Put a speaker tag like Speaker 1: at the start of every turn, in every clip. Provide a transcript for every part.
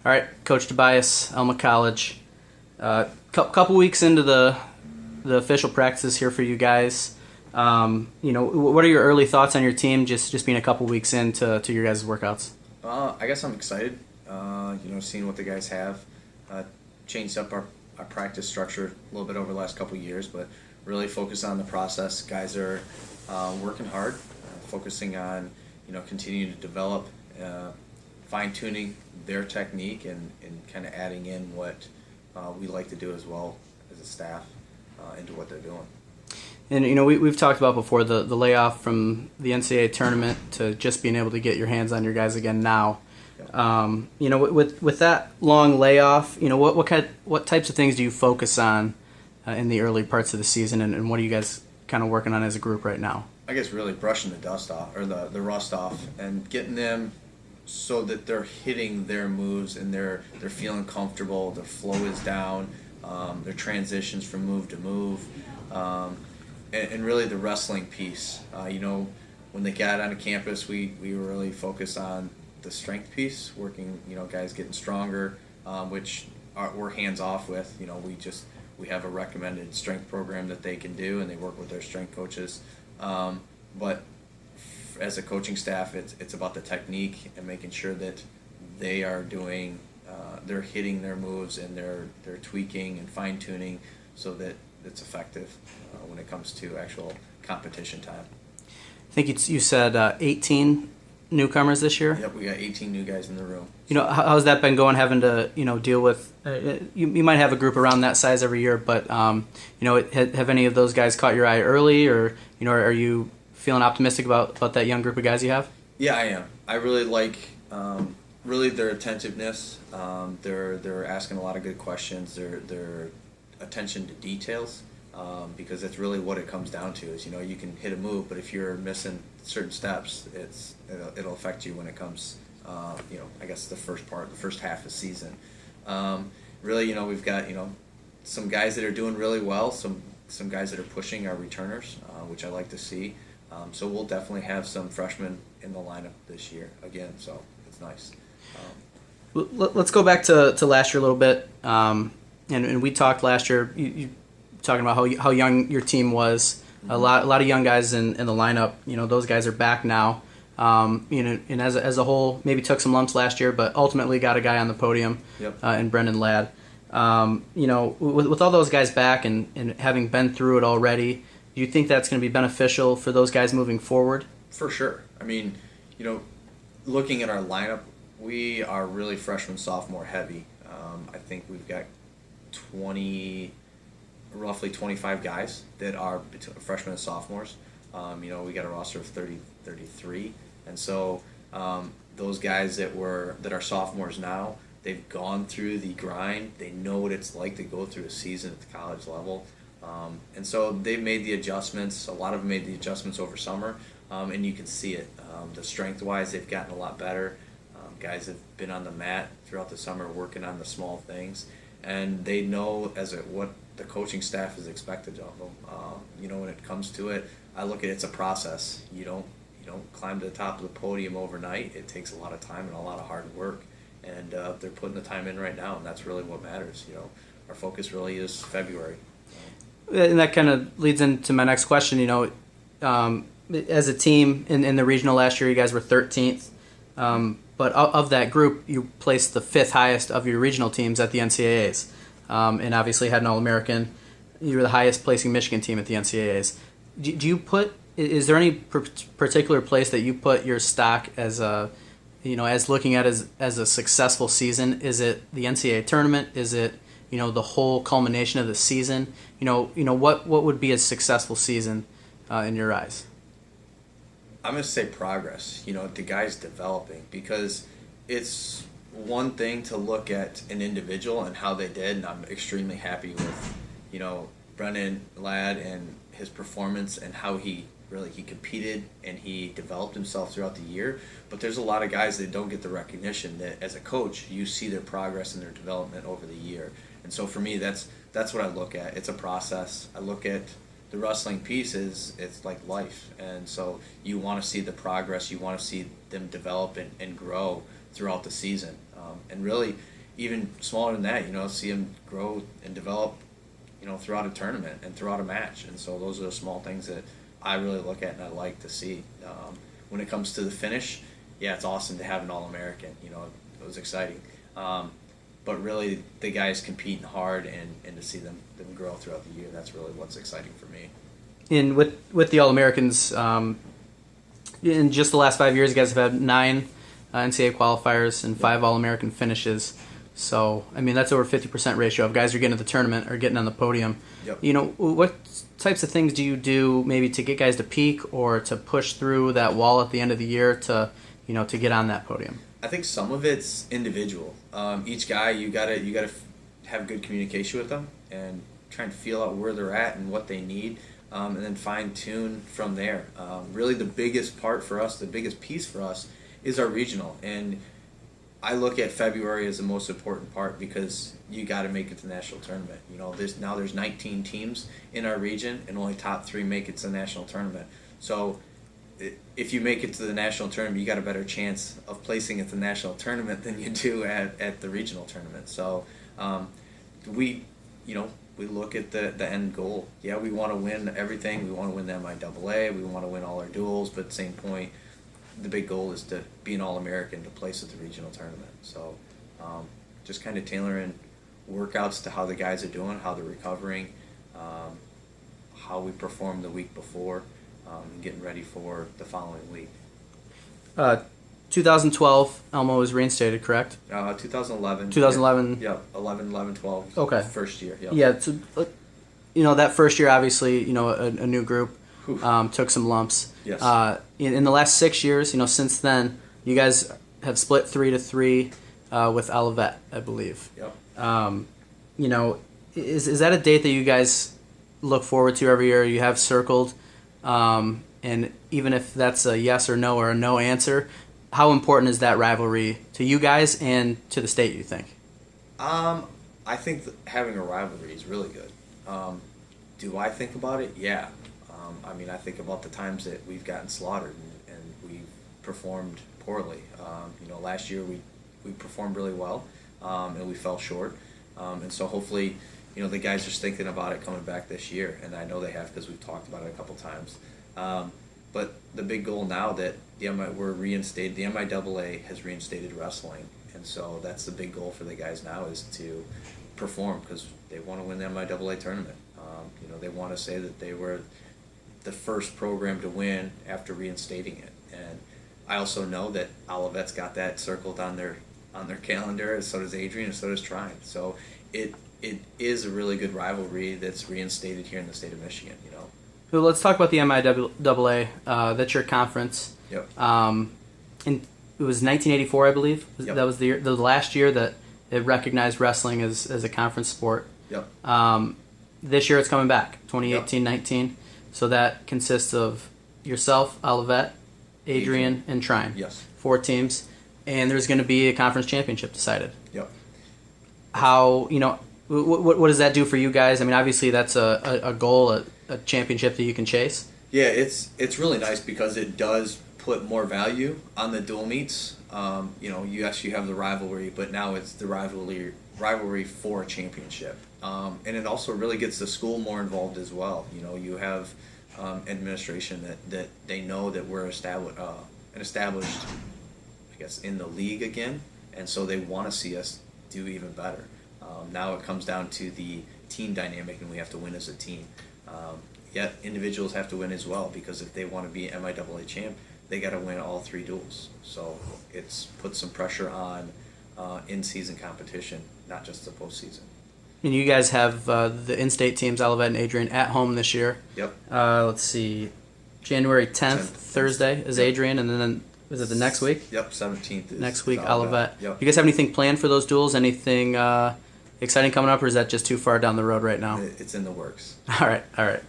Speaker 1: All right, Coach Tobias, Alma College. Couple weeks into the official practices here for you guys. What are your early thoughts on your team? Just being a couple weeks into your guys' workouts.
Speaker 2: I guess I'm excited. Seeing what the guys have. Changed up our practice structure a little bit over the last couple of years, but really focus on the process. Guys are working hard, focusing on continuing to develop, fine-tuning their technique, and kind of adding in what we like to do as well as a staff into what they're doing.
Speaker 1: And we've talked about before the layoff from the NCAA tournament to just being able to get your hands on your guys again now. With that long layoff, what types of things do you focus on in the early parts of the season, and what are you guys kind of working on as a group right now?
Speaker 2: I guess really brushing the dust off, or the rust off, and getting them so that they're hitting their moves and they're feeling comfortable. Their flow is down, their transitions from move to move, and really the wrestling piece. When they got onto campus, we were really focused on the strength piece, working, guys getting stronger, which we're hands off with. We have a recommended strength program that they can do, and they work with their strength coaches. But as a coaching staff, it's about the technique and making sure that they are doing, they're hitting their moves, and they're tweaking and fine tuning so that it's effective when it comes to actual competition time.
Speaker 1: I think you said 18 newcomers this year?
Speaker 2: Yep, we got 18 new guys in the room.
Speaker 1: How's that been going, having to, deal with, you might have a group around that size every year, but, have any of those guys caught your eye early, or, are you feeling optimistic about that young group of guys you have?
Speaker 2: Yeah, I am. I really like, really their attentiveness. They're asking a lot of good questions. Their attention to details. Because that's really what it comes down to. Is you can hit a move, but if you're missing certain steps, it'll affect you when it comes. I guess the first half of the season. Really, we've got some guys that are doing really well, some guys that are pushing our returners, which I like to see. So we'll definitely have some freshmen in the lineup this year again. So it's nice.
Speaker 1: Let's go back to last year a little bit. And we talked last year. You talking about how young your team was. Mm-hmm. A lot of young guys in the lineup. Those guys are back now. And as a whole, maybe took some lumps last year, but ultimately got a guy on the podium.
Speaker 2: Yep.
Speaker 1: In Brendan Ladd. With all those guys back and having been through it already, do you think that's going to be beneficial for those guys moving forward?
Speaker 2: For sure. I mean, looking at our lineup, we are really freshman sophomore heavy. I think we've got roughly 25 guys that are freshmen and sophomores. We got a roster of 33, and so those guys that are sophomores now, they've gone through the grind. They know what it's like to go through a season at the college level, and so they've made the adjustments. A lot of them made the adjustments over summer, and you can see it. The strength-wise, they've gotten a lot better. Guys have been on the mat throughout the summer working on the small things, and they know what the coaching staff is expected of them. When it comes to it, I look at it's a process. You don't climb to the top of the podium overnight. It takes a lot of time and a lot of hard work, and they're putting the time in right now, and that's really what matters. Our focus really is February.
Speaker 1: And that kind of leads into my next question. As a team in the regional last year, you guys were 13th. But of that group, you placed the 5th highest of your regional teams at the NCAAs, and obviously had an All-American. You were the highest placing Michigan team at the NCAAs. Is there any particular place that you put your stock as as looking at as a successful season? Is it the NCAA tournament? Is it the whole culmination of the season? What would be a successful season in your eyes?
Speaker 2: I'm going to say progress, the guys developing, because it's one thing to look at an individual and how they did, and I'm extremely happy with, Brendan Ladd and his performance and how he competed and he developed himself throughout the year. But there's a lot of guys that don't get the recognition that as a coach, you see their progress and their development over the year. And so for me, that's what I look at. It's a process. I look at the wrestling piece is it's like life, and so you want to see the progress, you want to see them develop and grow throughout the season, and really even smaller than that, see them grow and develop, throughout a tournament and throughout a match. And so those are the small things that I really look at and I like to see. When it comes to the finish, yeah, it's awesome to have an All-American. It was exciting. But really, the guys competing hard and to see them grow throughout the year, that's really what's exciting for me.
Speaker 1: And with the All-Americans, in just the last 5 years, you guys have had 9 NCAA qualifiers and 5 All-American finishes. So, that's over 50% ratio of guys who are getting to the tournament or getting on the podium.
Speaker 2: Yep.
Speaker 1: What types of things do you do maybe to get guys to peak or to push through that wall at the end of the year to get on that podium?
Speaker 2: I think some of it's individual. Each guy, you gotta have good communication with them and try and feel out where they're at and what they need, and then fine tune from there. Really, the biggest part for us, the biggest piece for us, is our regional. And I look at February as the most important part because you got to make it to the national tournament. There's 19 teams in our region, and only top 3 make it to the national tournament. So if you make it to the national tournament, you got a better chance of placing at the national tournament than you do at the regional tournament. So we look at the end goal. Yeah, we want to win everything. We want to win the MIAA. We want to win all our duels. But at the same point, the big goal is to be an All-American to place at the regional tournament. So just kind of tailoring workouts to how the guys are doing, how they're recovering, how we performed the week before, and getting ready for the following week.
Speaker 1: 2012, Alma was reinstated, correct?
Speaker 2: 2011.
Speaker 1: 2011.
Speaker 2: Yep, 11, 12.
Speaker 1: Okay.
Speaker 2: First year. Yep.
Speaker 1: Yeah. So, that first year, obviously, a new group took some lumps.
Speaker 2: Yes.
Speaker 1: In the last 6 years, since then, you guys have split 3-3 with Olivet, I believe.
Speaker 2: Yep.
Speaker 1: Is that a date that you guys look forward to every year? You have circled, and even if that's a yes or no or a no answer, how important is that rivalry to you guys and to the state, you think?
Speaker 2: I think that having a rivalry is really good. Do I think about it? Yeah. I think about the times that we've gotten slaughtered and we've performed poorly. Last year we performed really well, and we fell short. And so hopefully, the guys are thinking about it coming back this year, and I know they have because we've talked about it a couple times. But the big goal now that we're reinstated, the MIAA has reinstated wrestling, and so that's the big goal for the guys now is to perform because they want to win the MIAA tournament. They want to say that they were the first program to win after reinstating it, and I also know that Olivet's got that circled on their calendar, so does Adrian, and so does Trine. So it is a really good rivalry that's reinstated here in the state of Michigan.
Speaker 1: So let's talk about the MIAA. That's your conference.
Speaker 2: Yep.
Speaker 1: And it was 1984, I believe.
Speaker 2: Yep.
Speaker 1: That was the last year that it recognized wrestling as a conference sport.
Speaker 2: Yep.
Speaker 1: This year it's coming back, 2018-19. So that consists of yourself, Olivet, Adrian, and Trine.
Speaker 2: Yes.
Speaker 1: 4 teams. And there's going to be a conference championship decided.
Speaker 2: Yep.
Speaker 1: How, what does that do for you guys? Obviously that's a goal, a championship that you can chase.
Speaker 2: Yeah, it's really nice because it does put more value on the dual meets. Yes, you have the rivalry, but now it's the rivalry for a championship. And it also really gets the school more involved as well. You have administration that they know that we're established, I guess, in the league again, and so they want to see us do even better. Now it comes down to the team dynamic, and we have to win as a team. Yet individuals have to win as well because if they want to be MIAA champ, they got to win all 3 duels. So it's put some pressure on in-season competition, not just the postseason.
Speaker 1: And you guys have the in-state teams, Olivet and Adrian, at home this year.
Speaker 2: Yep.
Speaker 1: Let's see, January 10th, Thursday is
Speaker 2: Yep.
Speaker 1: Adrian, and then is it the next week?
Speaker 2: Yep, 17th is
Speaker 1: Next week,
Speaker 2: Olivet.
Speaker 1: Olivet.
Speaker 2: Yep.
Speaker 1: You guys have anything planned for those duels? Anything exciting coming up, or is that just too far down the road right now?
Speaker 2: It's in the works.
Speaker 1: All right.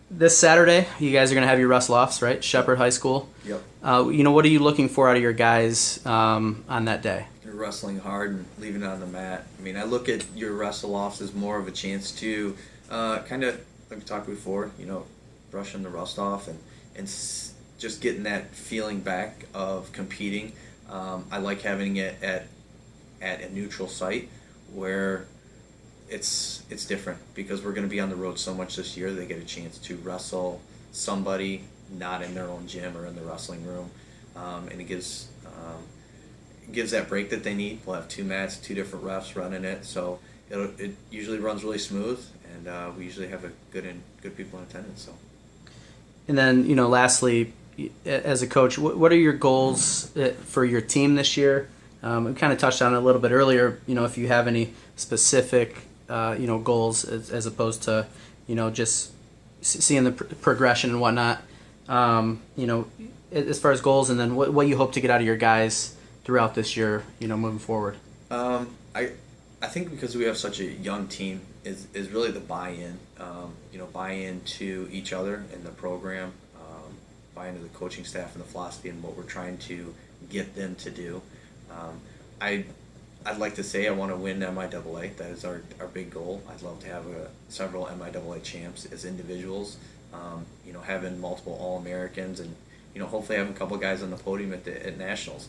Speaker 1: This Saturday, you guys are going to have your wrestle-offs, right? Shepherd High School.
Speaker 2: Yep.
Speaker 1: What are you looking for out of your guys on that day?
Speaker 2: You're wrestling hard and leaving it on the mat. I look at your wrestle-offs as more of a chance to kind of like we talked before, brushing the rust off and just getting that feeling back of competing. I like having it at a neutral site where it's different because we're going to be on the road so much this year. They get a chance to wrestle somebody not in their own gym or in the wrestling room, and it gives that break that they need. We'll have 2 mats, 2 different refs running it, so it usually runs really smooth, and we usually have good people in attendance. So.
Speaker 1: And then, lastly, as a coach, what are your goals for your team this year? We kind of touched on it a little bit earlier. If you have any specific, goals as opposed to, just seeing the progression and whatnot. As far as goals, and then what you hope to get out of your guys throughout this year, moving forward.
Speaker 2: I think because we have such a young team is really the buy-in. Buy-in to each other and the program, buy into the coaching staff and the philosophy and what we're trying to get them to do. I'd like to say I want to win MIAA. That is our big goal. I'd love to have several MIAA champs as individuals. Having multiple All-Americans and hopefully having a couple guys on the podium at nationals.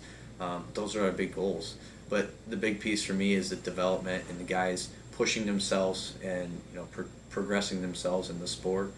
Speaker 2: Those are our big goals. But the big piece for me is the development and the guys pushing themselves and progressing themselves in the sport,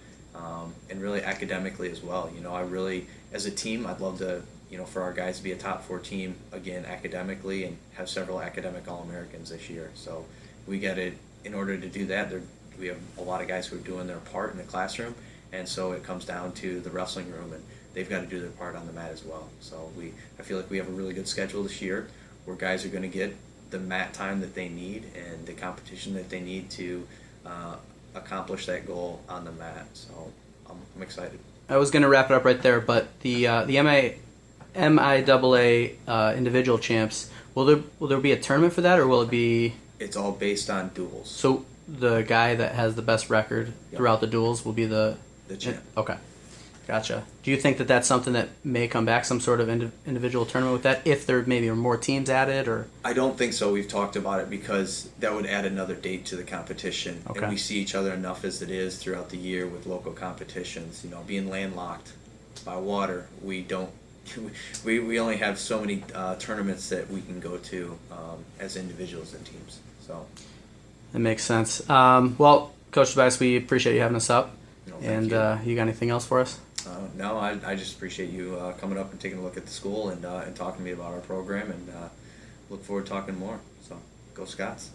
Speaker 2: and really academically as well. I really, as a team, I'd love to for our guys to be a top 4 team again academically and have several academic All-Americans this year. So we got it. In order to do that, we have a lot of guys who are doing their part in the classroom, and so it comes down to the wrestling room, and they've got to do their part on the mat as well. So I feel like we have a really good schedule this year, where guys are going to get the mat time that they need and the competition that they need to accomplish that goal on the mat. So I'm excited.
Speaker 1: I was going to wrap it up right there, but the MIAA individual champs, will there be a tournament for that, or will it be?
Speaker 2: It's all based on duels.
Speaker 1: So the guy that has the best record throughout the duels will be the
Speaker 2: champ.
Speaker 1: Okay. Gotcha. Do you think that that's something that may come back, some sort of individual tournament with that, if there maybe are more teams added? Or
Speaker 2: I don't think so. We've talked about it because that would add another date to the competition.
Speaker 1: Okay.
Speaker 2: And we see each other enough as it is throughout the year with local competitions. Being landlocked by water, we don't. We only have so many tournaments that we can go to as individuals and teams. So
Speaker 1: that makes sense. Well, Coach Tobias, we appreciate you having us up.
Speaker 2: Thank
Speaker 1: you got anything else for us?
Speaker 2: No, I just appreciate you coming up and taking a look at the school and talking to me about our program, and look forward to talking more. So, go Scots.